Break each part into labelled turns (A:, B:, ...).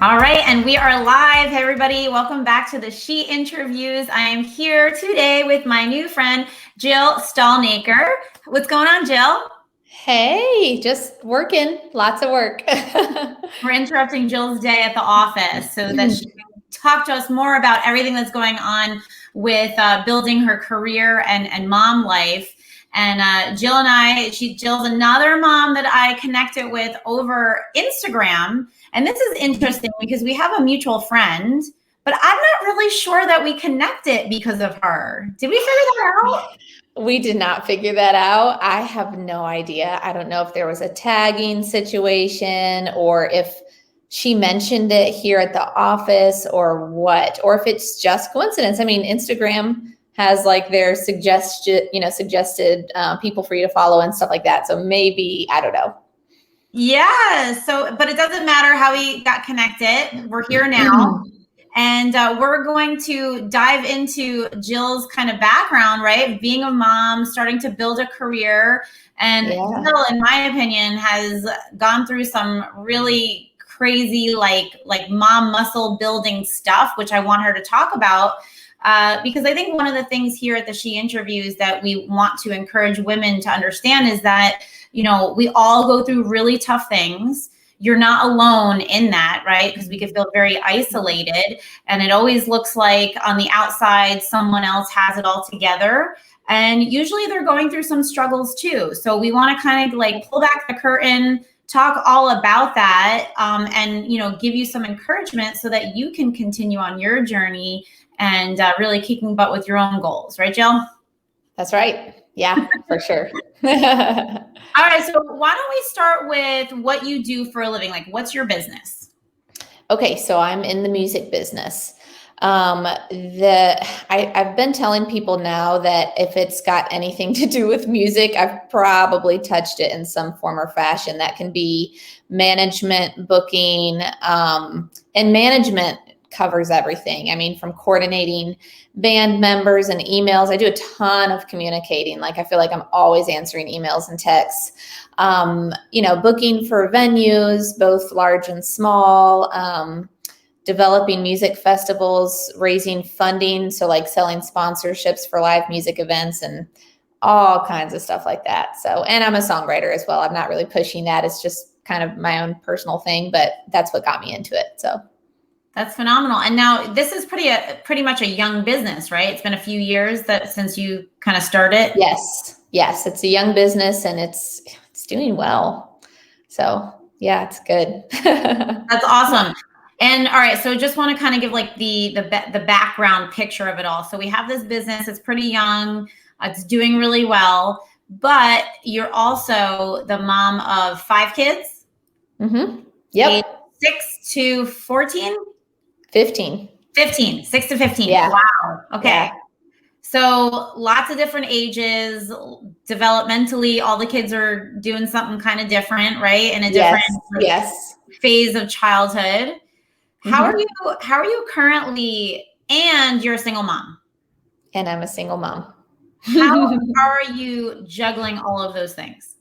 A: All right, and we are live. Hey, everybody. Welcome back to the She Interviews. I am here today with my new friend, Jill Stalnaker. What's going on, Jill?
B: Hey, just working. Lots of work.
A: We're interrupting Jill's day at the office so that she can talk to us more about everything that's going on with building her career and mom life. And Jill and I, Jill's another mom that I connected with over Instagram. And this is interesting because we have a mutual friend, but I'm not really sure that we connected because of her. Did we figure that out?
B: We did not figure that out. I have no idea. I don't know if there was a tagging situation or if she mentioned it here at the office or what, or if it's just coincidence. I mean, Instagram has like their suggested people for you to follow and stuff like that. So maybe, I don't know.
A: Yeah. So, but it doesn't matter how we got connected. We're here now. And we're going to dive into Jill's kind of background, right? Being a mom, starting to build a career. And Jill, in my opinion, has gone through some really crazy, like mom muscle building stuff, which I want her to talk about. Because I think one of the things here at the She Interviews that we want to encourage women to understand is that, you know, we all go through really tough things. You're not alone in that, right? Because we can feel very isolated, and it always looks like on the outside, someone else has it all together. And usually they're going through some struggles too. So we want to kind of like pull back the curtain, talk all about that, and, you know, give you some encouragement so that you can continue on your journey and really kicking butt with your own goals. Right, Jill?
B: That's right. Yeah, for sure.
A: All right. So why don't we start with what you do for a living? Like, what's your business?
B: Okay. So I'm in the music business. I've been telling people now that if it's got anything to do with music, I've probably touched it in some form or fashion. That can be management, booking, and management covers everything. I mean, from coordinating band members and emails. I do a ton of communicating. Like, I feel like I'm always answering emails and texts. Booking for venues, both large and small, developing music festivals, raising funding. So like selling sponsorships for live music events and all kinds of stuff like that. So, and I'm a songwriter as well. I'm not really pushing that. It's just kind of my own personal thing, but that's what got me into it. So
A: that's phenomenal. And now this is pretty much a young business, right? It's been a few years since you kind of started.
B: Yes. It's a young business and it's doing well. So yeah, it's good.
A: That's awesome. And all right, so just want to kind of give like the background picture of it all. So we have this business. It's pretty young. It's doing really well, but you're also the mom of 5 kids.
B: Mm-hmm. Yep.
A: 6 to 14.
B: 15.
A: 15. 6 to 15.
B: Yeah.
A: Wow. Okay.
B: Yeah.
A: So lots of different ages, developmentally, all the kids are doing something kind of different, right? In a different phase of childhood. How are you currently, and you're a single mom?
B: And I'm a single mom.
A: How are you juggling all of those things?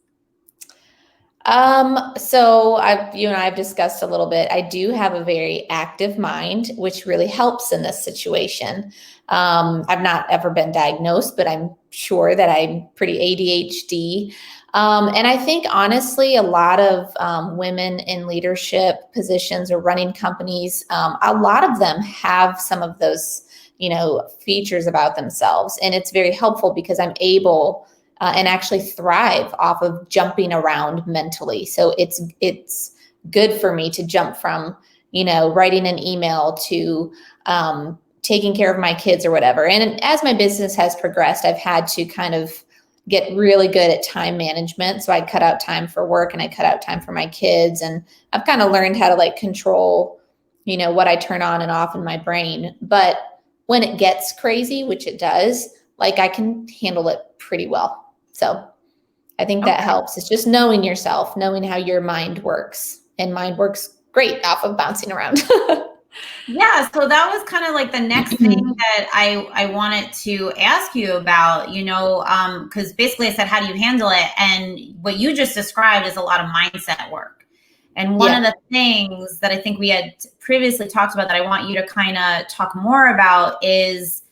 B: So you and I have discussed a little bit. I do have a very active mind, which really helps in this situation. I've not ever been diagnosed, but I'm sure that I'm pretty ADHD. And I think honestly, a lot of women in leadership positions or running companies, a lot of them have some of those, features about themselves. And it's very helpful because I'm able and actually thrive off of jumping around mentally. So it's good for me to jump from, writing an email to taking care of my kids or whatever. And as my business has progressed, I've had to kind of get really good at time management. So I cut out time for work and I cut out time for my kids. And I've kind of learned how to like control, what I turn on and off in my brain. But when it gets crazy, which it does, like I can handle it pretty well. So I think that helps. It's just knowing yourself, knowing how your mind works, and mind works great off of bouncing around.
A: Yeah. So that was kind of like the next thing that I wanted to ask you about, because basically I said, how do you handle it? And what you just described is a lot of mindset work. And one of the things that I think we had previously talked about that I want you to kind of talk more about is,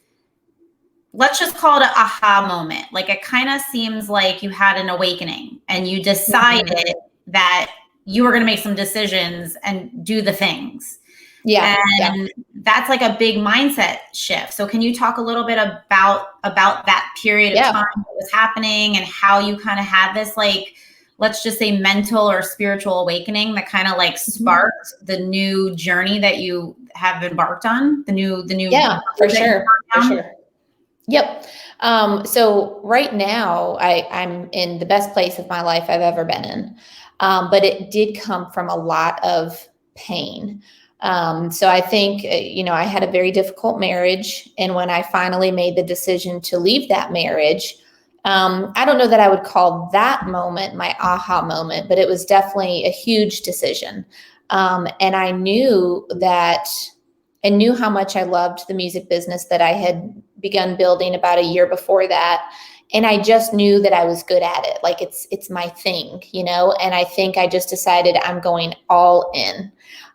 A: let's just call it an aha moment. Like, it kind of seems like you had an awakening and you decided that you were going to make some decisions and do the things. And that's like a big mindset shift. So can you talk a little bit about that period of time that was happening and how you kind of had this, like, let's just say mental or spiritual awakening that kind of like sparked the new journey that you have embarked on, the new.
B: Yeah, for sure. Yep. So right now I'm in the best place of my life I've ever been in. But it did come from a lot of pain. So I think, I had a very difficult marriage. And when I finally made the decision to leave that marriage, I don't know that I would call that moment my aha moment, but it was definitely a huge decision. And I knew how much I loved the music business that I had begun building about a year before that. And I just knew that I was good at it. Like it's my thing, and I think I just decided I'm going all in.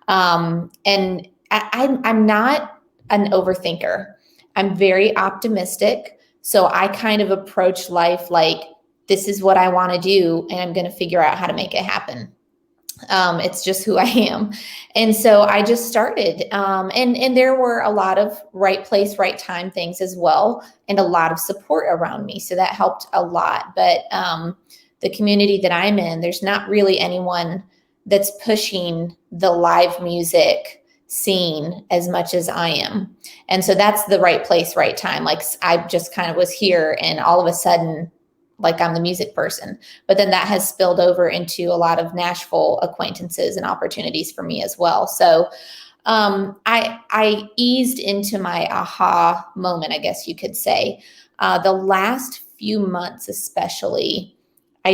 B: And I'm not an overthinker. I'm very optimistic. So I kind of approach life like, this is what I want to do, and I'm going to figure out how to make it happen. It's just who I am. And so I just started, and there were a lot of right place, right time things as well, and a lot of support around me. So that helped a lot. But the community that I'm in, there's not really anyone that's pushing the live music scene as much as I am. And so that's the right place, right time. Like I just kind of was here, and all of a sudden, like I'm the music person. But then that has spilled over into a lot of Nashville acquaintances and opportunities for me as well. So I eased into my aha moment, I guess you could say. The last few months especially, I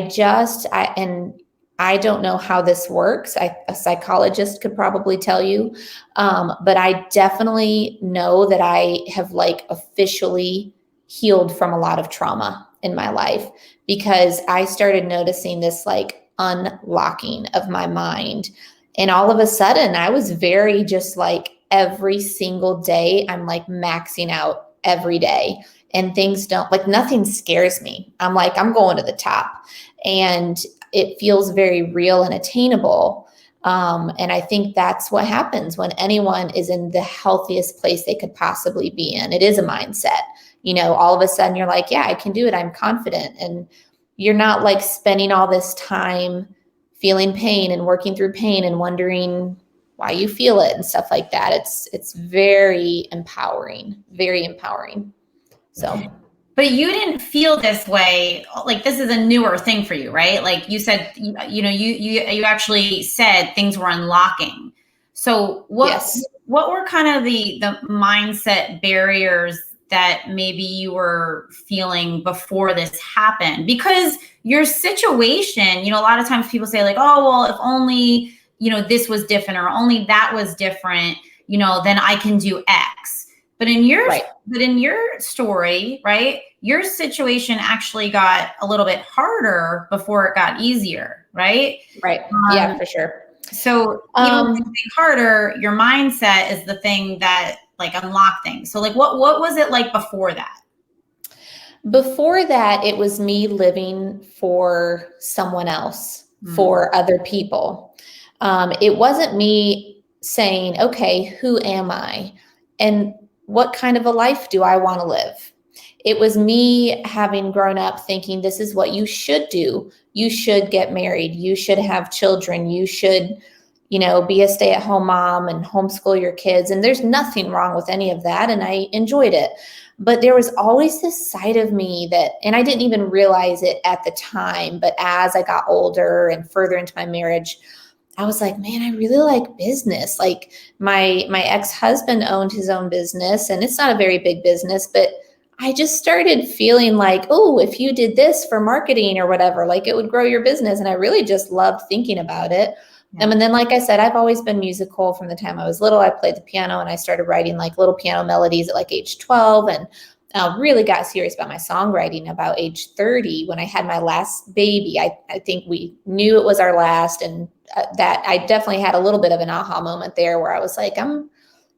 B: don't know how this works. A psychologist could probably tell you, but I definitely know that I have like officially healed from a lot of trauma in my life, because I started noticing this like unlocking of my mind. And all of a sudden I was very just like every single day, I'm like maxing out every day, and things don't, like nothing scares me. I'm like, I'm going to the top, and it feels very real and attainable. And I think that's what happens when anyone is in the healthiest place they could possibly be in. It is a mindset. All of a sudden you're like, yeah, I can do it. I'm confident. And you're not like spending all this time feeling pain and working through pain and wondering why you feel it and stuff like that. It's very empowering, very empowering. So.
A: But you didn't feel this way. Like, this is a newer thing for you, right? Like you said, you actually said things were unlocking. So what were kind of the mindset barriers that maybe you were feeling before this happened? Because your situation, a lot of times people say like, oh, well, if only, this was different, or only that was different, then I can do X. But in your story, right, your situation actually got a little bit harder before it got easier, right?
B: Right. Yeah, for sure.
A: So even getting harder, your mindset is the thing that like unlocked things. So like, what was it like before that?
B: Before that, it was me living for someone else, for other people. It wasn't me saying, okay, who am I? And what kind of a life do I want to live? It was me having grown up thinking this is what you should do. You should get married. You should have children. You should, be a stay-at-home mom and homeschool your kids. And there's nothing wrong with any of that. And I enjoyed it. But there was always this side of me and I didn't even realize it at the time, but as I got older and further into my marriage, I was like, man, I really like business. Like my ex-husband owned his own business, and it's not a very big business, but I just started feeling like, oh, if you did this for marketing or whatever, like it would grow your business. And I really just loved thinking about it. Yeah. And then, like I said, I've always been musical from the time I was little. I played the piano, and I started writing like little piano melodies at like age 12. And really got serious about my songwriting about age 30 when I had my last baby. I think we knew it was our last, and that I definitely had a little bit of an aha moment there where I was like, I'm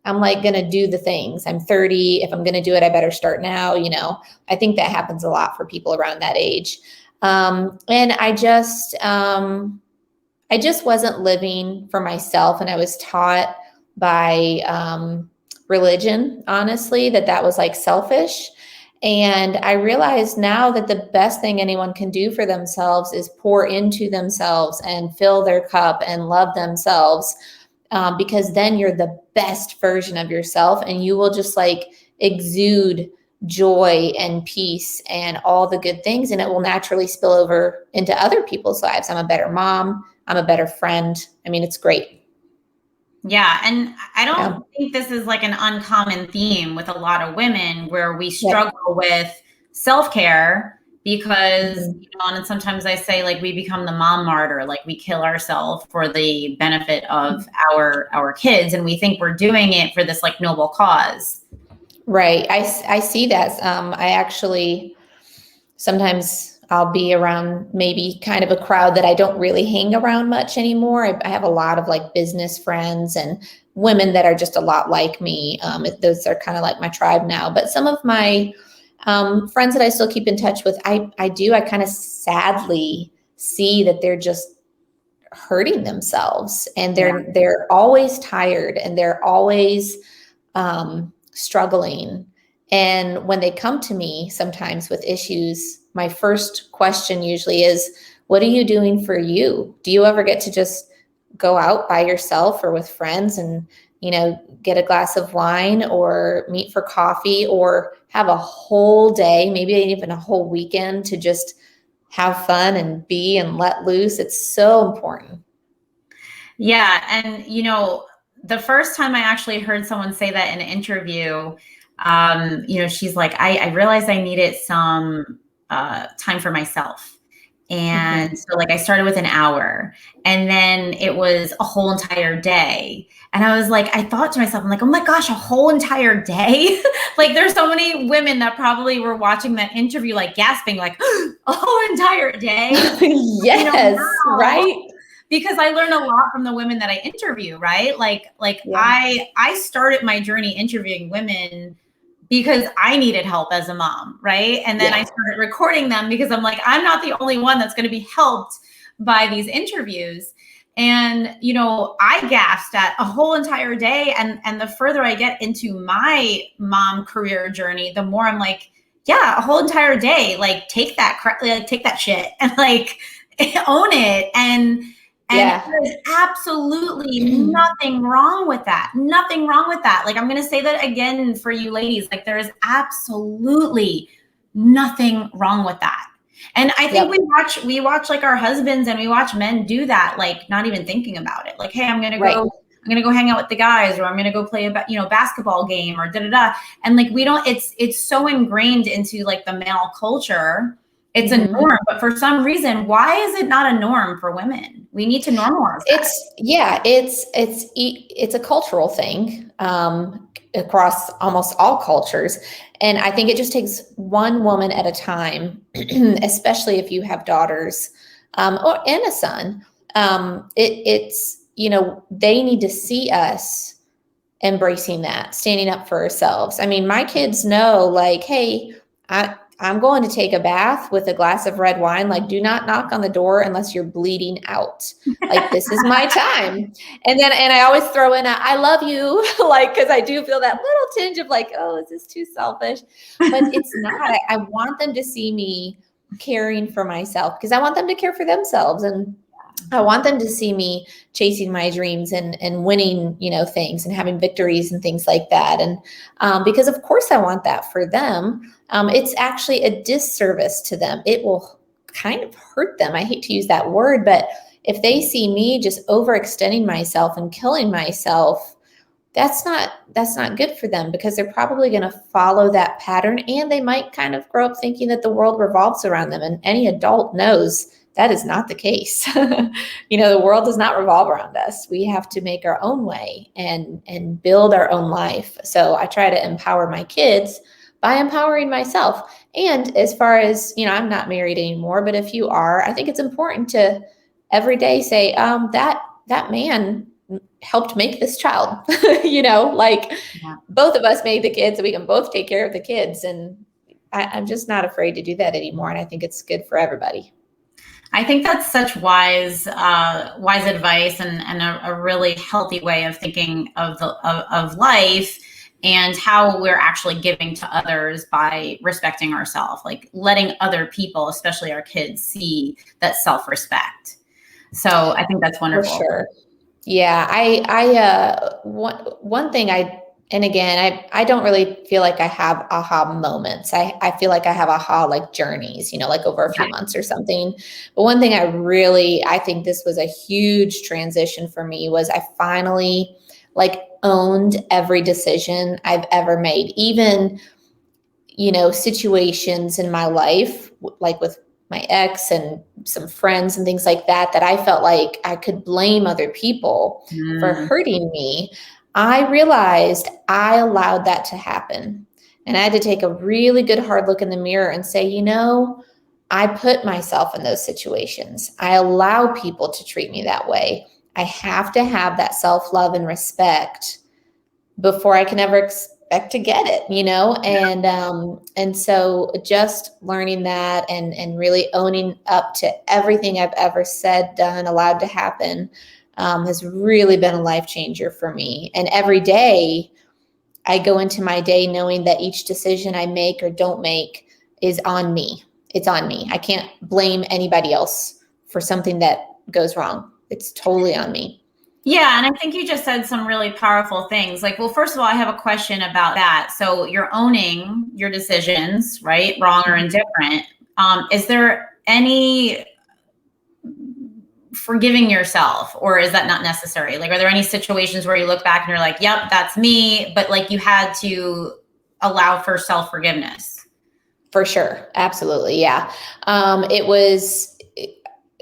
B: like going to do the things. I'm 30. If I'm going to do it, I better start now. I think that happens a lot for people around that age. And I just wasn't living for myself. And I was taught by religion, honestly, that was like selfish. And I realize now that the best thing anyone can do for themselves is pour into themselves and fill their cup and love themselves. Because then you're the best version of yourself, and you will just like exude joy and peace and all the good things, and it will naturally spill over into other people's lives. I'm a better mom. I'm a better friend. I mean, it's great.
A: Yeah. And I don't think this is like an uncommon theme with a lot of women where we struggle with self-care because, and sometimes I say like we become the mom martyr, like we kill ourselves for the benefit of our kids. And we think we're doing it for this like noble cause.
B: Right. I see that. I actually, sometimes I'll be around maybe kind of a crowd that I don't really hang around much anymore. I have a lot of like business friends and women that are just a lot like me. Those are kind of like my tribe now. But some of my friends that I still keep in touch with, I kind of sadly see that they're just hurting themselves, and they're always tired, and they're always struggling. And when they come to me sometimes with issues, my first question usually is, what are you doing for you? Do you ever get to just go out by yourself or with friends and, get a glass of wine or meet for coffee or have a whole day, maybe even a whole weekend to just have fun and be and let loose? It's so important.
A: Yeah. And, the first time I actually heard someone say that in an interview, she's like, I realized I needed some time for myself. And so like I started with an hour, and then it was a whole entire day. And I was like, I thought to myself, I'm like, oh my gosh, a whole entire day. Like there's so many women that probably were watching that interview, like gasping, like a whole entire day.
B: Yes. Right.
A: Because I learned a lot from the women that I interview, right? Like I started my journey interviewing women because I needed help as a mom, right? And then I started recording them because I'm like, I'm not the only one that's going to be helped by these interviews. And, I gasped at a whole entire day. And the further I get into my mom career journey, the more I'm like, yeah, a whole entire day, like take that shit and like own it. And there's absolutely nothing wrong with that. Nothing wrong with that. Like, I'm going to say that again for you ladies. Like, there is absolutely nothing wrong with that. And I think we watch like our husbands and we watch men do that, like not even thinking about it. Like, hey, I'm going to go hang out with the guys, or I'm going to go play a basketball game, or da-da-da. And like, it's so ingrained into like the male culture. It's a norm, but for some reason, why is it not a norm for women? We need to normalize that.
B: It's a cultural thing across almost all cultures. And I think it just takes one woman at a time, especially if you have daughters and a son. They need to see us embracing that, standing up for ourselves. I mean, my kids know, like, hey, I'm going to take a bath with a glass of red wine. Like, do not knock on the door unless you're bleeding out. Like, this is my time. And I always throw in I love you, like, because I do feel that little tinge of like, oh, is this too selfish? But it's not. I want them to see me caring for myself, because I want them to care for themselves. And I want them to see me chasing my dreams and winning, things and having victories and things like that. And because of course I want that for them. It's actually a disservice to them. It will kind of hurt them. I hate to use that word, but if they see me just overextending myself and killing myself, that's not good for them, because they're probably going to follow that pattern, and they might kind of grow up thinking that the world revolves around them. And any adult knows that is not the case. The world does not revolve around us. We have to make our own way and build our own life. So I try to empower my kids by empowering myself. And as far as, I'm not married anymore, but if you are, I think it's important to every day say, that man helped make this child, like both of us made the kids, so we can both take care of the kids. And I'm just not afraid to do that anymore. And I think it's good for everybody.
A: I think that's such wise advice, and a really healthy way of thinking of life, and how we're actually giving to others by respecting ourselves, like letting other people, especially our kids, see that self-respect. So I think that's wonderful.
B: For sure. Yeah. One thing and again, I don't really feel like I have aha moments. I feel like I have aha like journeys, like over a few months or something. But one thing I think this was a huge transition for me was I finally like owned every decision I've ever made, even, situations in my life, like with my ex and some friends and things like that I felt like I could blame other people for hurting me. I realized I allowed that to happen. And I had to take a really good hard look in the mirror and say, I put myself in those situations. I allow people to treat me that way. I have to have that self-love and respect before I can ever expect to get it, and so just learning that and really owning up to everything I've ever said, done, allowed to happen has really been a life changer for me. And every day I go into my day knowing that each decision I make or don't make is on me. It's on me. I can't blame anybody else for something that goes wrong. It's totally on me.
A: Yeah. And I think you just said some really powerful things. Like, well, first of all, I have a question about that. So you're owning your decisions, right? Wrong or indifferent. Is there any forgiving yourself, or is that not necessary? Like, are there any situations where you look back and you're like, yep, that's me, but like you had to allow for self-forgiveness?
B: For sure. Absolutely. Yeah. It was,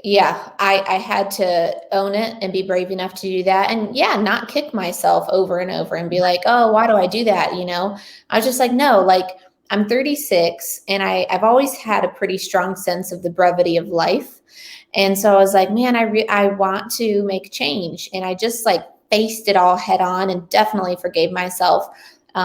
B: I had to own it and be brave enough to do that. And not kick myself over and over and be like, oh, why do I do that? I was just like, no, like I'm 36 and I've always had a pretty strong sense of the brevity of life. And so I was like, man, I want to make change. And I just like faced it all head on and definitely forgave myself.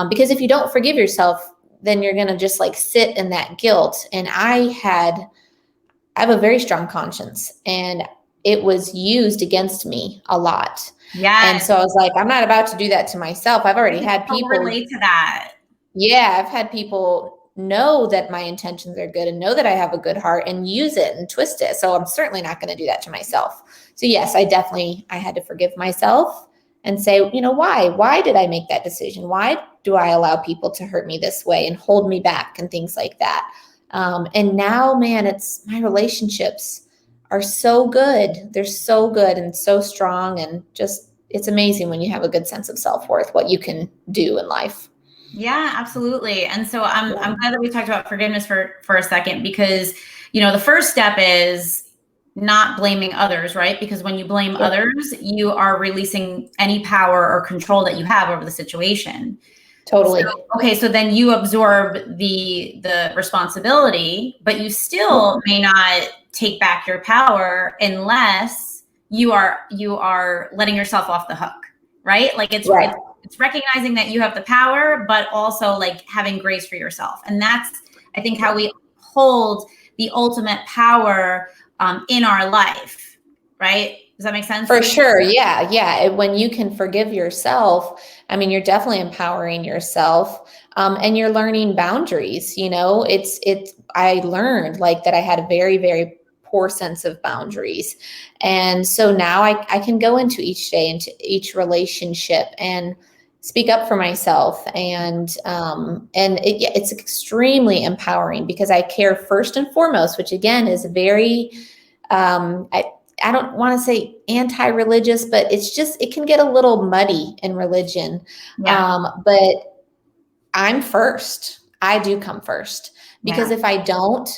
B: Because if you don't forgive yourself, then you're going to just like sit in that guilt. And I have a very strong conscience, and it was used against me a lot.
A: Yeah.
B: And so I was like, I'm not about to do that to myself. I've already had people
A: relate to that.
B: Yeah. I've had people know that my intentions are good and know that I have a good heart and use it and twist it. So I'm certainly not going to do that to myself. So yes, I had to forgive myself and say, why did I make that decision? Why do I allow people to hurt me this way and hold me back and things like that? And now, man, it's my relationships are so good. They're so good and so strong, and just, it's amazing when you have a good sense of self-worth, what you can do in life.
A: Yeah, absolutely. And so I'm glad that we talked about forgiveness for a second, because, the first step is not blaming others, right? Because when you blame others, you are releasing any power or control that you have over the situation.
B: Totally.
A: So then you absorb the responsibility, but you still may not take back your power unless you are letting yourself off the hook, right? Like it's recognizing that you have the power, but also like having grace for yourself. And that's, I think, how we hold the ultimate power in our life, right? Does that make sense?
B: For sure. Yeah. Yeah. When you can forgive yourself, I mean, you're definitely empowering yourself, and you're learning boundaries. I learned like that I had a very, very poor sense of boundaries. And so now I can go into each day, into each relationship, and speak up for myself. And it's extremely empowering because I care first and foremost, which again is very, I don't want to say anti-religious, but it can get a little muddy in religion. Yeah. But I'm first. I do come first, because if I don't,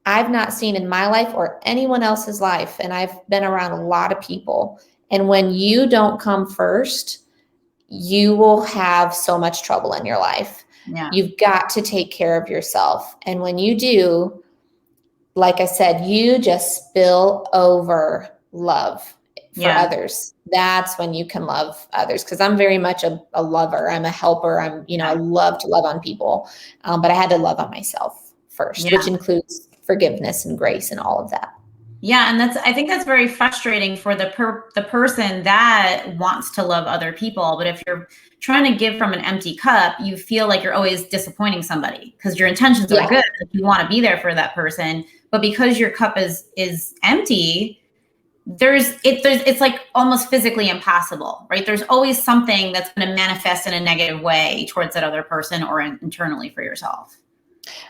B: I've not seen in my life or anyone else's life, and I've been around a lot of people, and when you don't come first, you will have so much trouble in your life.
A: Yeah.
B: You've got to take care of yourself. And when you do, like I said, you just spill over love for others. That's when you can love others. Cause I'm very much a lover. I'm a helper. I love to love on people. But I had to love on myself first, which includes forgiveness and grace and all of that.
A: Yeah. And I think that's very frustrating for the person that wants to love other people. But if you're trying to give from an empty cup, you feel like you're always disappointing somebody because your intentions are good. You want to be there for that person, but because your cup is empty, it's like almost physically impossible, right? There's always something that's going to manifest in a negative way towards that other person or internally for yourself.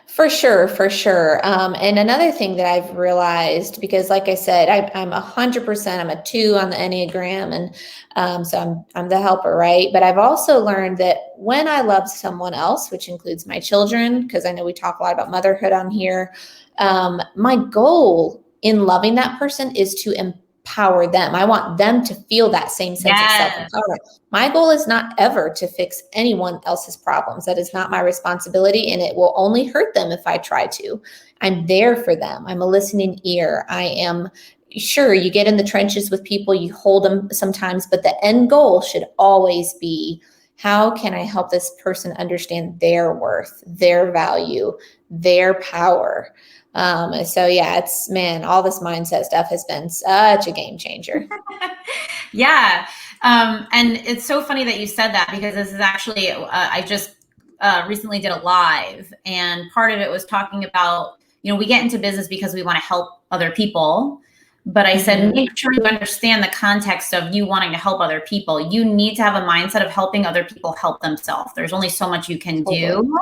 B: For sure, for sure. And another thing that I've realized, because like I said, I'm 100%, I'm a 2 on the Enneagram. And so I'm the helper, right? But I've also learned that when I love someone else, which includes my children, because I know we talk a lot about motherhood on here, my goal in loving that person is to empower them. I want them to feel that same sense of self-empowerment. My goal is not ever to fix anyone else's problems. That is not my responsibility, and it will only hurt them if I try to. I'm there for them. I'm a listening ear. I am sure you get in the trenches with people, you hold them sometimes, but the end goal should always be, how can I help this person understand their worth, their value, their power? So yeah, all this mindset stuff has been such a game changer.
A: Yeah. And it's so funny that you said that, because this is actually, I just recently did a live, and part of it was talking about, we get into business because we want to help other people. But I said, make sure you understand the context of you wanting to help other people. You need to have a mindset of helping other people help themselves. There's only so much you can do,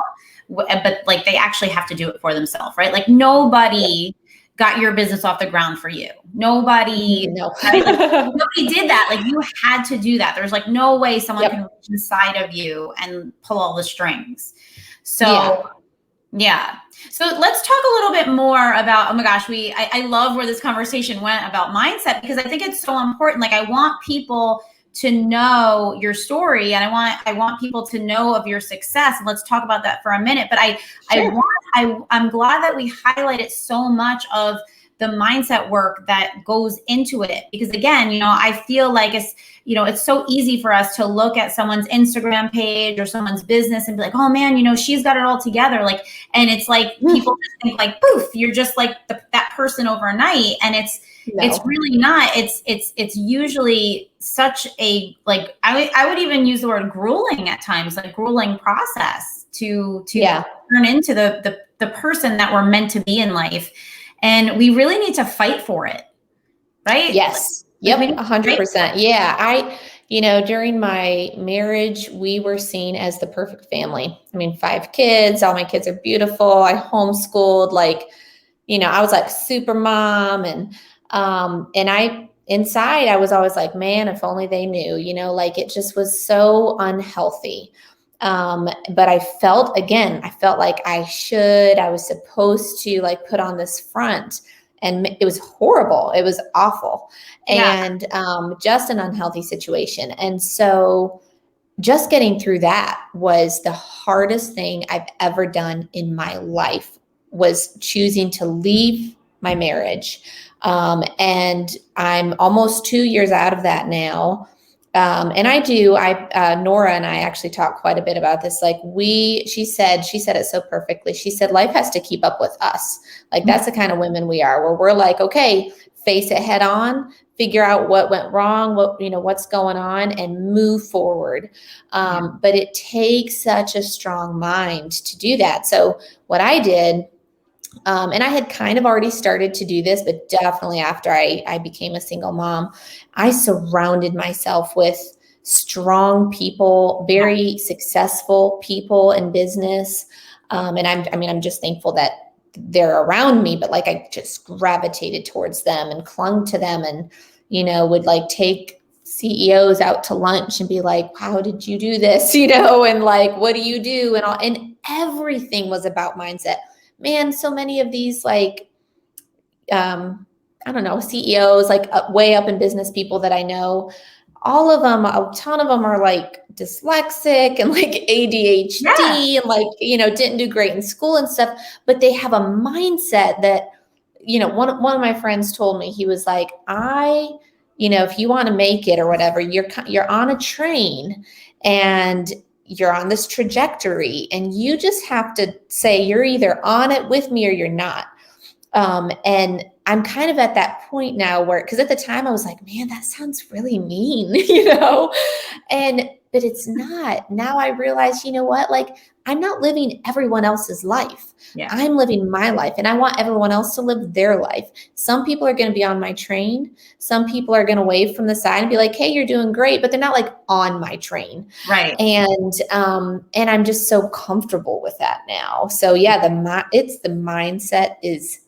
A: but like they actually have to do it for themselves, right? Like nobody got your business off the ground for you. Nobody, right? Nobody did that. Like you had to do that. There's like no way someone can reach inside of you and pull all the strings. So yeah. So let's talk a little bit more about, oh my gosh, I love where this conversation went about mindset, because I think it's so important. Like I want people to know your story, and I want people to know of your success. And let's talk about that for a minute. But I'm glad that we highlighted so much of the mindset work that goes into it, because again, I feel like it's so easy for us to look at someone's Instagram page or someone's business and be like, oh man, she's got it all together. Like, and it's like people just think like, poof, you're just like that person overnight. And it's really not. It's usually such a, like, I would even use the word grueling at times, like grueling process to turn into the person that we're meant to be in life. And we really need to fight for it. Right?
B: Yes. Yep. 100%. Yeah. During my marriage, we were seen as the perfect family. I mean, 5 kids, all my kids are beautiful. I homeschooled, I was like super mom. And inside I was always like, man, if only they knew, it just was so unhealthy. But I felt like I was supposed to like put on this front, and it was horrible. It was awful. And just an unhealthy situation. And so just getting through that was the hardest thing I've ever done in my life, was choosing to leave my marriage. And I'm almost 2 years out of that now. And Nora and I actually talked quite a bit about this. Like she said it so perfectly. She said, life has to keep up with us. Like that's the kind of women we are, where we're like, okay, face it head on, figure out what went wrong, what's going on, and move forward. But it takes such a strong mind to do that. So what I did, and I had kind of already started to do this, but definitely after I became a single mom, I surrounded myself with strong people, very successful people in business. And I'm just thankful that they're around me, but like I just gravitated towards them and clung to them, and, would like take CEOs out to lunch and be like, how did you do this? And like, what do you do? And everything was about mindset. Man, so many of these CEOs, way up in business, people that I know, all of them, a ton of them are like dyslexic and like ADHD and like, didn't do great in school and stuff, but they have a mindset that, one of my friends told me, he was like, if you want to make it or whatever, you're on a train and you're on this trajectory and you just have to say you're either on it with me or you're not. And I'm kind of at that point now because at the time I was like, man, that sounds really mean, but it's not. Now I realize, you know what, like I'm not living everyone else's life. Yeah. I'm living my life and I want everyone else to live their life. Some people are going to be on my train. Some people are going to wave from the side and be like, hey, you're doing great, but they're not like on my train.
A: Right.
B: And I'm just so comfortable with that now. So yeah, the mindset is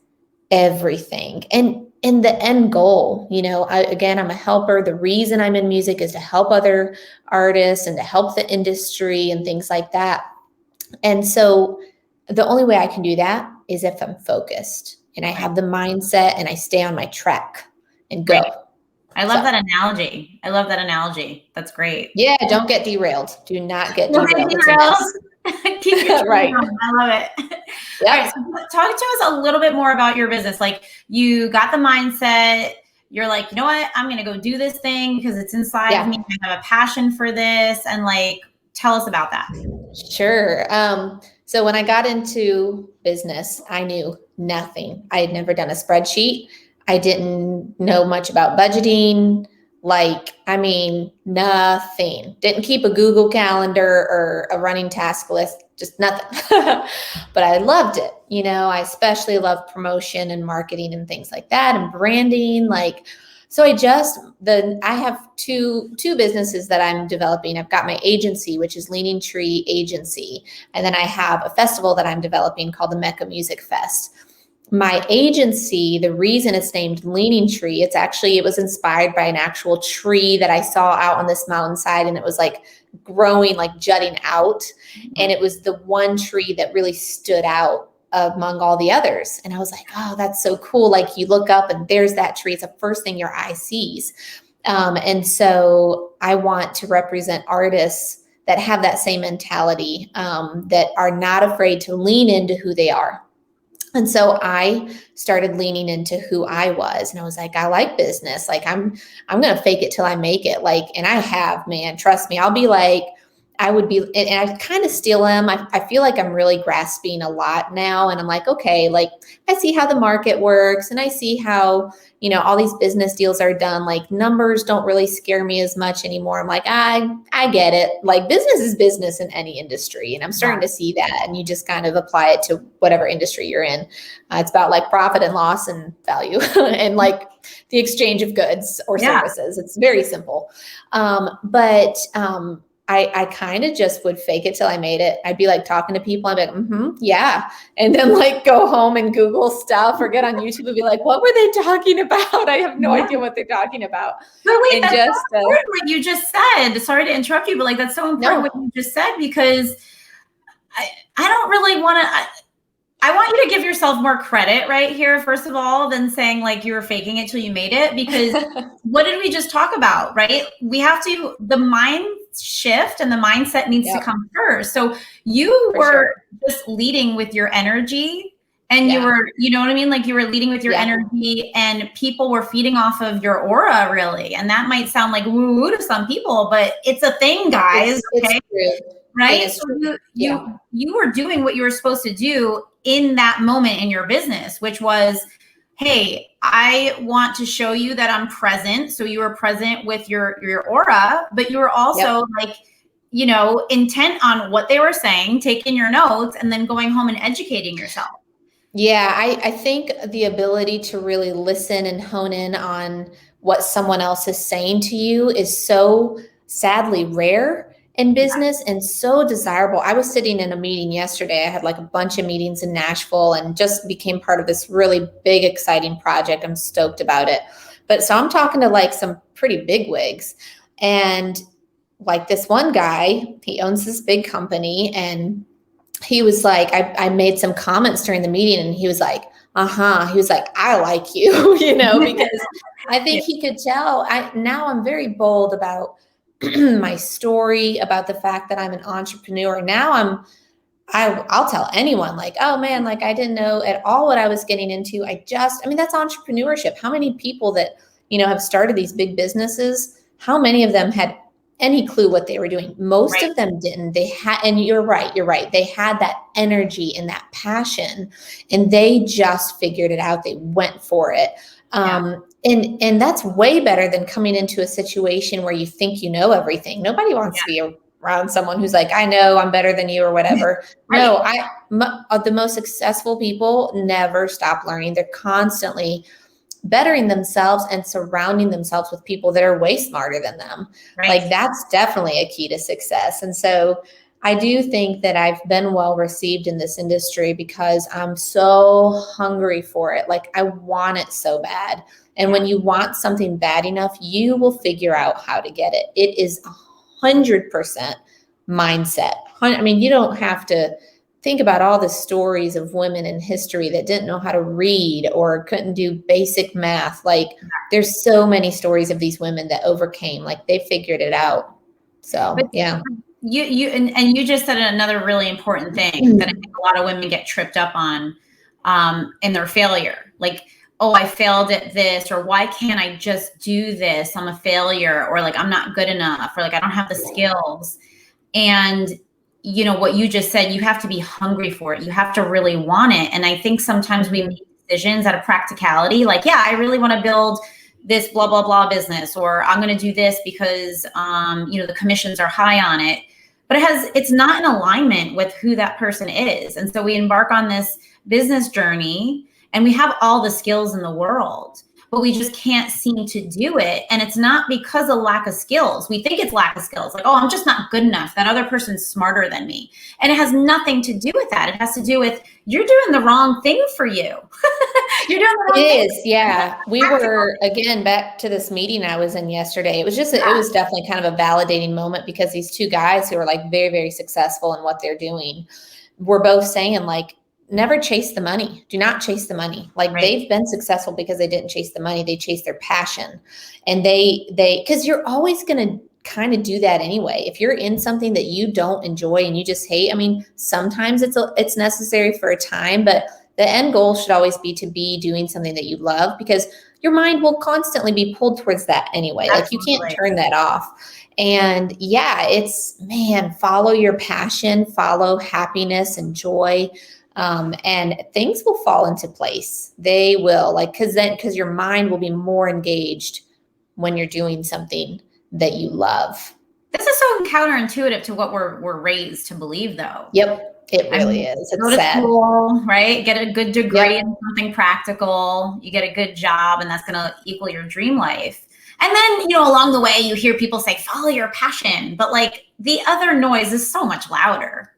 B: everything. And the end goal, I'm a helper. The reason I'm in music is to help other artists and to help the industry and things like that. And so the only way I can do that is if I'm focused and I have the mindset and I stay on my track and go.
A: Right. I love that analogy. That's great.
B: Yeah. Don't get derailed. Do not get derailed.
A: Keep your right. I love it. Yep. All right, so talk to us a little bit more about your business. Like you got the mindset, you're like, you know what, I'm going to go do this thing because it's inside of me. I have a passion for this. And like, tell us about that.
B: Sure. So when I got into business, I knew nothing. I had never done a spreadsheet. I didn't know much about budgeting. Nothing. Didn't keep a Google calendar or a running task list, just nothing. But I loved it. I especially love promotion and marketing and things like that and branding. So I have two businesses that I'm developing. I've got my agency, which is Leaning Tree Agency. And then I have a festival that I'm developing called the Mecca Music Fest. My agency, the reason it's named Leaning Tree, it was inspired by an actual tree that I saw out on this mountainside, and it was like growing, like jutting out. And it was the one tree that really stood out among all the others. And I was like, oh, that's so cool. Like you look up and there's that tree. It's the first thing your eye sees. And so I want to represent artists that have that same mentality, that are not afraid to lean into who they are. And so I started leaning into who I was. And I was like, I like business. Like I'm going to fake it till I make it. And I have, man, trust me, I'll be like, and I kind of still am. I feel like I'm really grasping a lot now. And I'm like, okay, I see how the market works and I see how, all these business deals are done. Numbers don't really scare me as much anymore. I'm like, I get it. Business is business in any industry. And I'm starting to see that. And you just kind of apply it to whatever industry you're in. It's about profit and loss and value and the exchange of goods or services. It's very simple. I kind of just would fake it till I made it. I'd be talking to people. I'd be like, yeah. And then go home and Google stuff or get on YouTube and be like, what were they talking about? I have no idea what they're talking about.
A: But wait, that's so important what you just said. Sorry to interrupt you, but that's so important what you just said, because I don't really want to, I want you to give yourself more credit right here, first of all, than saying you were faking it till you made it, because what did we just talk about, right? We have to, the mind shift and the mindset needs to come first. So you were just leading with your energy and you were, you know what I mean? You were leading with your energy and people were feeding off of your aura, really. And that might sound like woo-woo to some people, but it's a thing, guys. Okay. Right. So you were doing what you were supposed to do in that moment in your business, which was, hey, I want to show you that I'm present. So you were present with your aura, but you were also intent on what they were saying, taking your notes, and then going home and educating yourself.
B: Yeah, I think the ability to really listen and hone in on what someone else is saying to you is so sadly rare in business and so desirable. I was sitting in a meeting yesterday. I had a bunch of meetings in Nashville and just became part of this really big, exciting project. I'm stoked about it. But so I'm talking to some pretty big wigs, and this one guy, he owns this big company, and he was like, I made some comments during the meeting and he was like, he was like, I like you, because I think he could tell. Now I'm very bold about my story, about the fact that I'm an entrepreneur. Now I'll tell anyone, like, oh man, like I didn't know at all what I was getting into. That's entrepreneurship. How many people that, have started these big businesses, how many of them had any clue what they were doing? Most of them didn't. They had, and you're right. They had that energy and that passion, and they just figured it out. They went for it. And that's way better than coming into a situation where you think you know everything. Nobody wants to be around someone who's like, I know I'm better than you or whatever. No, the most successful people never stop learning. They're constantly bettering themselves and surrounding themselves with people that are way smarter than them. Like that's definitely a key to success. And so I do think that I've been well received in this industry because I'm so hungry for it. Like I want it so bad. And when you want something bad enough, you will figure out how to get it. It is 100% mindset. You don't have to think about all the stories of women in history that didn't know how to read or couldn't do basic math. Like there's so many stories of these women that overcame, like they figured it out. So, yeah.
A: You just said another really important thing that I think a lot of women get tripped up on in their failure. Like, oh, I failed at this, or why can't I just do this? I'm a failure, or like, I'm not good enough, or like, I don't have the skills. And what you just said, you have to be hungry for it. You have to really want it. And I think sometimes we make decisions out of practicality. Like, yeah, I really want to build this blah, blah, blah business, or I'm going to do this because, the commissions are high on it, but it's not in alignment with who that person is. And so we embark on this business journey and we have all the skills in the world, but we just can't seem to do it. And it's not because of lack of skills. We think it's lack of skills. Like, oh, I'm just not good enough. That other person's smarter than me. And it has nothing to do with that. It has to do with you're doing the wrong thing for you. You're doing the wrong thing.
B: It is, yeah. We were, again, back to this meeting I was in yesterday. It was just, it was definitely kind of a validating moment because these two guys who are like very, very successful in what they're doing were both saying like, never chase the money. Do not chase the money. Like they've been successful because they didn't chase the money. They chased their passion. And because you're always going to kind of do that anyway. If you're in something that you don't enjoy and you just hate, sometimes it's necessary for a time, but the end goal should always be to be doing something that you love because your mind will constantly be pulled towards that anyway. Absolutely. Like you can't turn that off. And yeah, follow your passion, follow happiness and joy. And things will fall into place. They will, because your mind will be more engaged when you're doing something that you love.
A: This is so counterintuitive to what we're raised to believe, though.
B: Yep, it really is. It's sad.
A: School, right? Get a good degree in something practical. You get a good job, and that's going to equal your dream life. And then, along the way, you hear people say, follow your passion. But like the other noise is so much louder.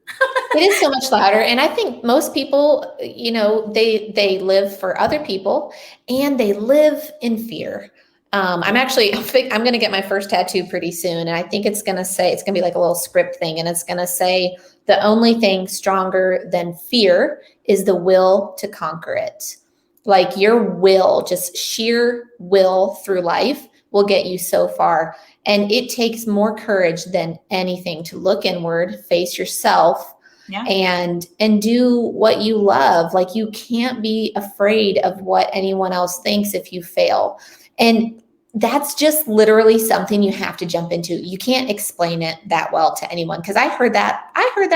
B: It is so much louder. And I think most people, they live for other people and they live in fear. I'm going to get my first tattoo pretty soon. And I think it's going to be like a little script thing. And it's going to say, the only thing stronger than fear is the will to conquer it. Like your will, just sheer will through life will get you so far. And it takes more courage than anything to look inward, face yourself, and do what you love. Like you can't be afraid of what anyone else thinks if you fail. And that's just literally something you have to jump into. You can't explain it that well to anyone. Because I heard that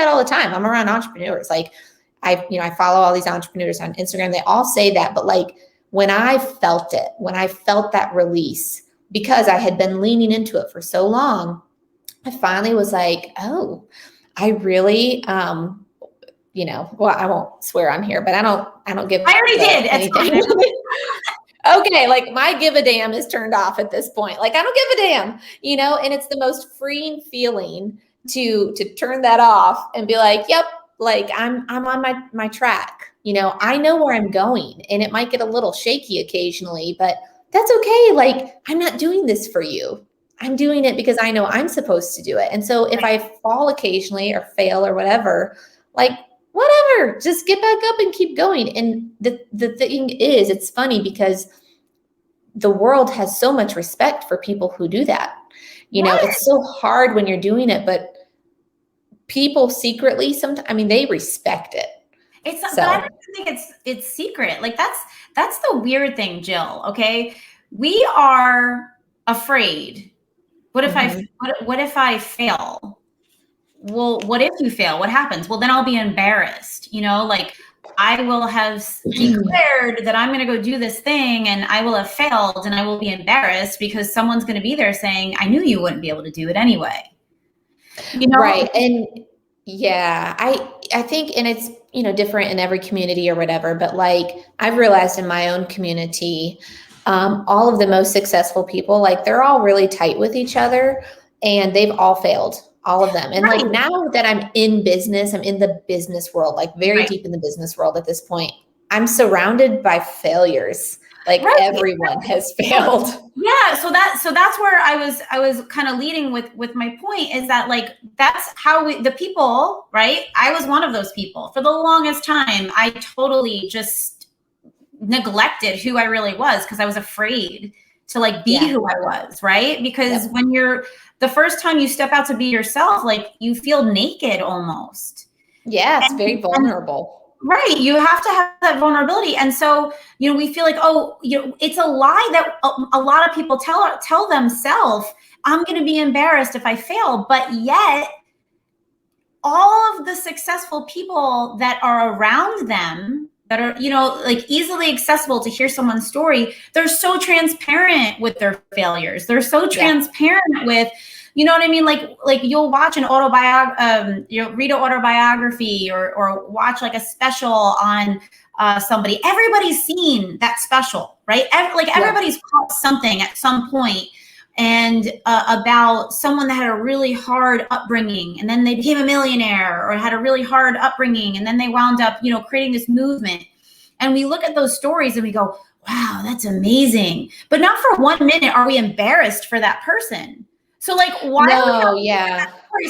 B: all the time. I'm around entrepreneurs. Like I follow all these entrepreneurs on Instagram. They all say that, but like when I felt that release, because I had been leaning into it for so long, I finally was like, oh, I really, well, I won't swear on here, but I don't give.
A: I already did.
B: Anything. Okay. Like my give a damn is turned off at this point. Like I don't give a damn, and it's the most freeing feeling to turn that off and be like, yep, like I'm on my track. I know where I'm going, and it might get a little shaky occasionally, but that's okay. Like, I'm not doing this for you. I'm doing it because I know I'm supposed to do it. And so if I fall occasionally or fail or whatever, like, whatever, just get back up and keep going. And the thing is, it's funny because the world has so much respect for people who do that. You know, it's so hard when you're doing it, but people secretly sometimes, I mean, they respect it.
A: But I don't think it's secret. Like that's the weird thing, Jill. Okay. We are afraid. What if what if I fail? Well, what if you fail? What happens? Well, then I'll be embarrassed, you know, like I will have declared that I'm going to go do this thing and I will have failed and I will be embarrassed because someone's going to be there saying, I knew you wouldn't be able to do it anyway. You know?
B: Right. And yeah, I think, and it's, you know, different in every community or whatever, but like I've realized in my own community, all of the most successful people, like they're all really tight with each other and they've all failed, all of them. And like now that I'm in business, I'm in the business world, like very deep in the business world at this point, I'm surrounded by failures. Like everyone has failed.
A: Yeah. So that's where I was kind of leading with my point is that like, that's how the people, right? I was one of those people for the longest time. I totally just neglected who I really was because I was afraid to like be who I was. Right. Because when you're the first time you step out to be yourself, like you feel naked almost.
B: Yeah. It's very vulnerable.
A: Right. You have to have that vulnerability. And so, you know, we feel like, oh, you know, it's a lie that a lot of people tell themselves, I'm going to be embarrassed if I fail. But yet all of the successful people that are around them that are, you know, like easily accessible to hear someone's story, they're so transparent with their failures. They're so transparent with, you know what I mean? Like you'll watch an you'll read an autobiography or watch like a special on somebody. Everybody's seen that special, right? Everybody's caught something at some point and about someone that had a really hard upbringing and then they became a millionaire or had a really hard upbringing and then they wound up, you know, creating this movement. And we look at those stories and we go, wow, that's amazing. But not for 1 minute are we embarrassed for that person. So like, why are we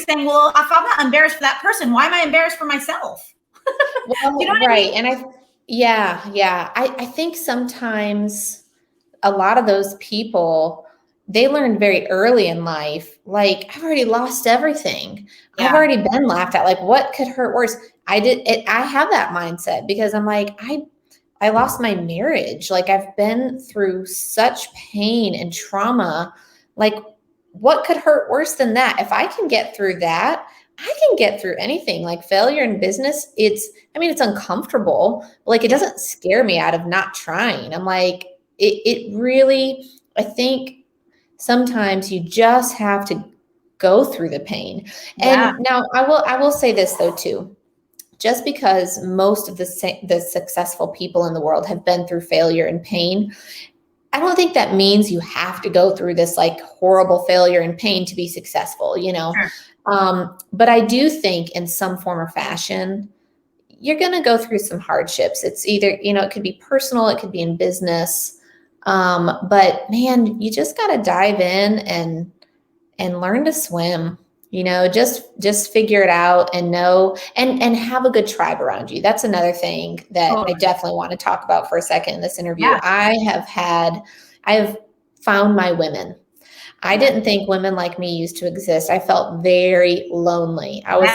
A: saying, well, if I'm not embarrassed for that person, why am I embarrassed for myself?
B: Well,
A: you know what I mean?
B: And I think sometimes a lot of those people, they learned very early in life, like I've already lost everything. I've already been laughed at. Like what could hurt worse? I have that mindset because I'm like, I lost my marriage. Like I've been through such pain and trauma. Like what could hurt worse than that? If I can get through that, I can get through anything. Like failure in business, it's uncomfortable, but like it doesn't scare me out of not trying. I'm like, it really, I think sometimes you just have to go through the pain. And now I will say this though too. Just because most of the successful people in the world have been through failure and pain, I don't think that means you have to go through this like horrible failure and pain to be successful, you know? But I do think in some form or fashion, you're going to go through some hardships. It's either, you know, it could be personal, it could be in business. But man, you just got to dive in and learn to swim, you know, just figure it out and know, and have a good tribe around you. That's another thing that I definitely want to talk about for a second in this interview. I have found my women. I didn't think women like me used to exist. I felt very lonely. I was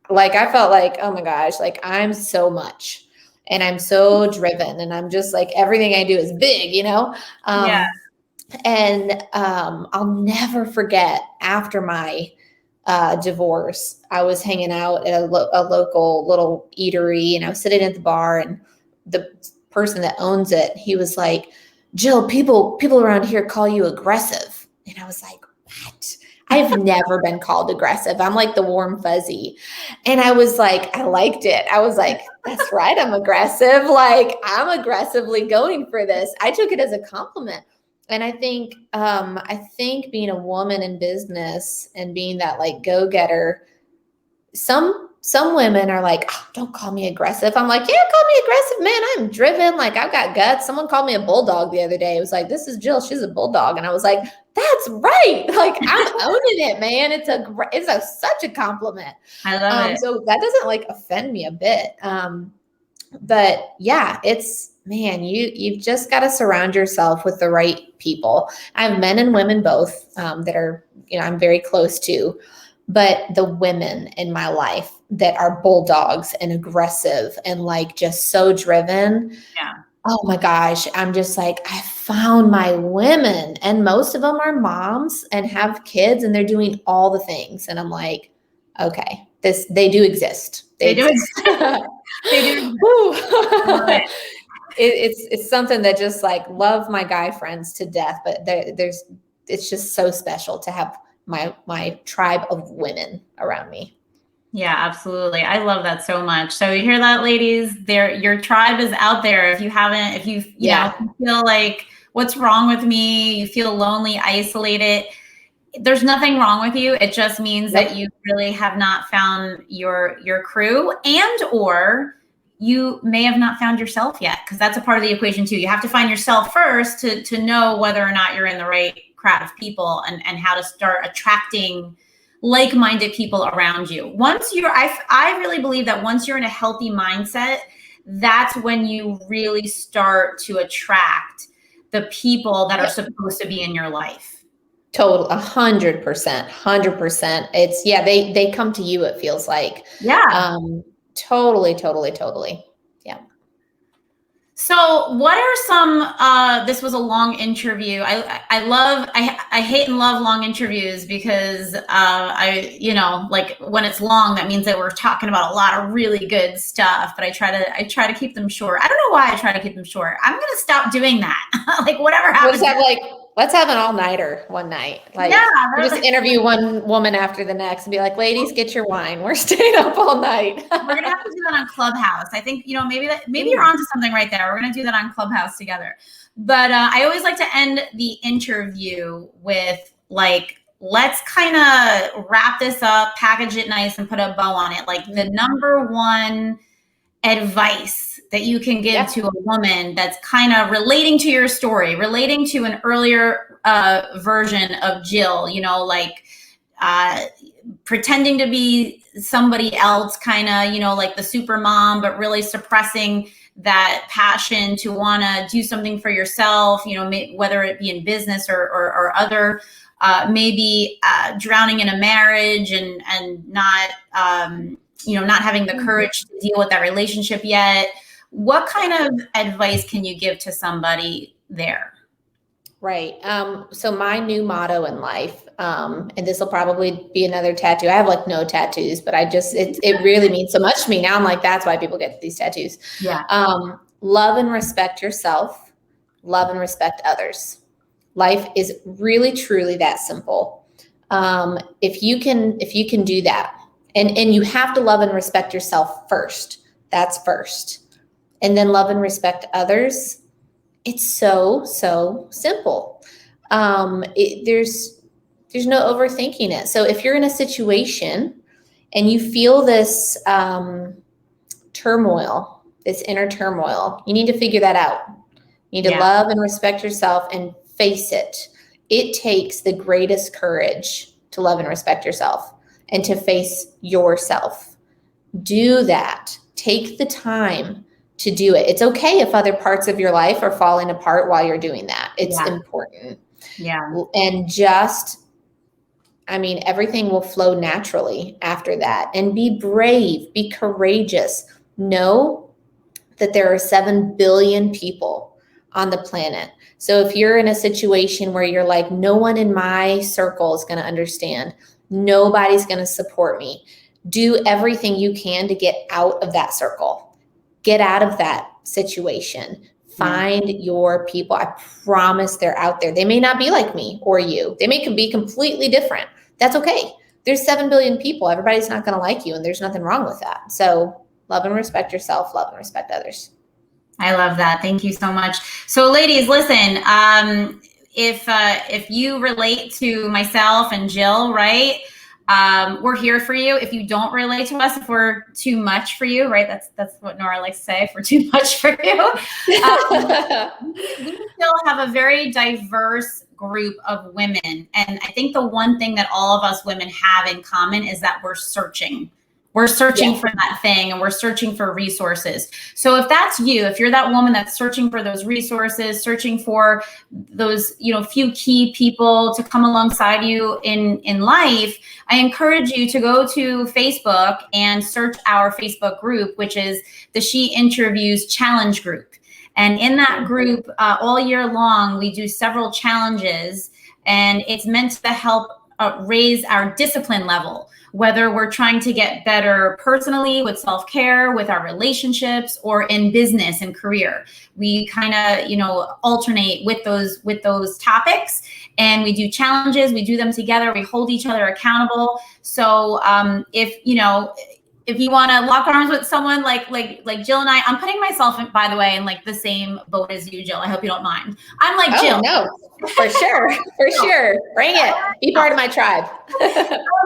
B: like, I felt like, oh my gosh, like I'm so much and I'm so driven and I'm just like, everything I do is big, you know? And I'll never forget after my divorce, I was hanging out at a local little eatery and I was sitting at the bar and the person that owns it, he was like, Jill, people around here call you aggressive. And I was like, what? I've never been called aggressive. I'm like the warm fuzzy. And I was like, I liked it. I was like, that's right. I'm aggressive. Like I'm aggressively going for this. I took it as a compliment. And I think being a woman in business and being that like go-getter, some women are like, oh, don't call me aggressive. I'm like, yeah, call me aggressive, man. I'm driven. Like I've got guts. Someone called me a bulldog the other day. It was like, this is Jill. She's a bulldog. And I was like, that's right. Like I'm owning it, man. Such a compliment.
A: I love it.
B: So that doesn't like offend me a bit. But yeah, man, you've just got to surround yourself with the right people. I have men and women both that are, I'm very close to, but the women in my life that are bulldogs and aggressive and like just so driven.
A: Yeah.
B: Oh my gosh. I'm just like, I found my women, and most of them are moms and have kids and they're doing all the things. And I'm like, okay, they do exist.
A: They do exist. They do.
B: It's something that just like love my guy friends to death, but it's just so special to have my tribe of women around me.
A: Yeah, absolutely. I love that so much. So you hear that, ladies? Your tribe is out there. If you haven't, if you know, feel like what's wrong with me, you feel lonely, isolated, there's nothing wrong with you. It just means that you really have not found your crew, and or you may have not found yourself yet, because that's a part of the equation too. You have to find yourself first to know whether or not you're in the right crowd of people and how to start attracting like-minded people around you. Once I really believe that once you're in a healthy mindset, that's when you really start to attract the people that are supposed to be in your life.
B: Total 100%. It's they come to you, it feels like.
A: Yeah.
B: Totally. Yeah.
A: So what are some, this was a long interview. I hate and love long interviews because like when it's long, that means that we're talking about a lot of really good stuff, but I try to keep them short. I don't know why I try to keep them short. I'm going to stop doing that. Like whatever happens.
B: Let's have an all-nighter one night. Like just interview one woman after the next and be like, ladies, get your wine. We're staying up all night.
A: We're going to have to do that on Clubhouse. I think, maybe you're onto something right there. We're going to do that on Clubhouse together. But I always like to end the interview with like, let's kind of wrap this up, package it nice and put a bow on it. Like the number one advice that you can give to a woman that's kind of relating to your story, relating to an earlier version of Jill, pretending to be somebody else, kind of, like the super mom, but really suppressing that passion to want to do something for yourself, whether it be in business or other, maybe drowning in a marriage and not, not having the courage to deal with that relationship yet. What kind of advice can you give to somebody there?
B: Right. So my new motto in life, and this will probably be another tattoo. I have like no tattoos, but it really means so much to me. Now I'm like, that's why people get these tattoos.
A: Yeah.
B: Love and respect yourself. Love and respect others. Life is really, truly that simple. If you can do that, and you have to love and respect yourself first. That's first. And then love and respect others. It's so simple. There's no overthinking it. So if you're in a situation and you feel this turmoil, this inner turmoil, you need to figure that out. You need to love and respect yourself and face it. It takes the greatest courage to love and respect yourself and to face yourself. Do that. Take the time to do it. It's okay if other parts of your life are falling apart while you're doing that. It's important.
A: Yeah.
B: And everything will flow naturally after that. And be brave, be courageous. Know that there are 7 billion people on the planet. So if you're in a situation where you're like, no one in my circle is going to understand, nobody's going to support me, do everything you can to get out of that circle. Get out of that situation. Find your people. I promise they're out there. They may not be like me or you. They may be completely different. That's okay. There's 7 billion people. Everybody's not going to like you, and there's nothing wrong with that. So love and respect yourself. Love and respect others.
A: I love that. Thank you so much. So ladies, listen, if you relate to myself and Jill, right? We're here for you. If you don't relate to us, if we're too much for you, right? That's what Nora likes to say. If we're too much for you, we still have a very diverse group of women. And I think the one thing that all of us women have in common is that we're searching. We're searching for that thing, and we're searching for resources. So if that's you, if you're that woman that's searching for those resources, searching for those, few key people to come alongside you in life, I encourage you to go to Facebook and search our Facebook group, which is the She Interviews Challenge Group. And in that group, all year long, we do several challenges, and it's meant to help raise our discipline level, whether we're trying to get better personally with self-care, with our relationships, or in business and career. We kind of, alternate with those topics, and we do challenges. We do them together. We hold each other accountable. So if you want to lock arms with someone like Jill and I'm putting myself in, by the way, in like the same boat as you, Jill. I hope you don't mind. I'm like Jill.
B: No, for sure. For sure. Bring it. Be part of my tribe.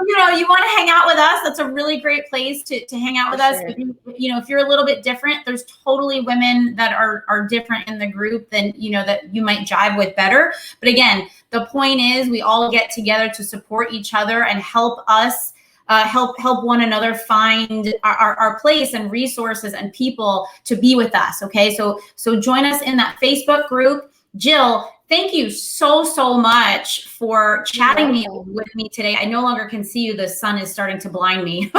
A: You want to hang out with us. That's a really great place to hang out with us. Sure. If you're a little bit different, there's totally women that are different in the group than, that you might jive with better. But again, the point is we all get together to support each other and help us help one another find our place and resources and people to be with us. Okay. So join us in that Facebook group. Jill, thank you so much for chatting with me today. I no longer can see you. The sun is starting to blind me.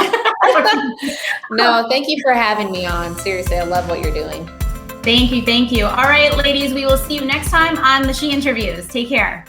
B: No, thank you for having me on. Seriously, I love what you're doing.
A: Thank you. All right, ladies, we will see you next time on the She Interviews. Take care.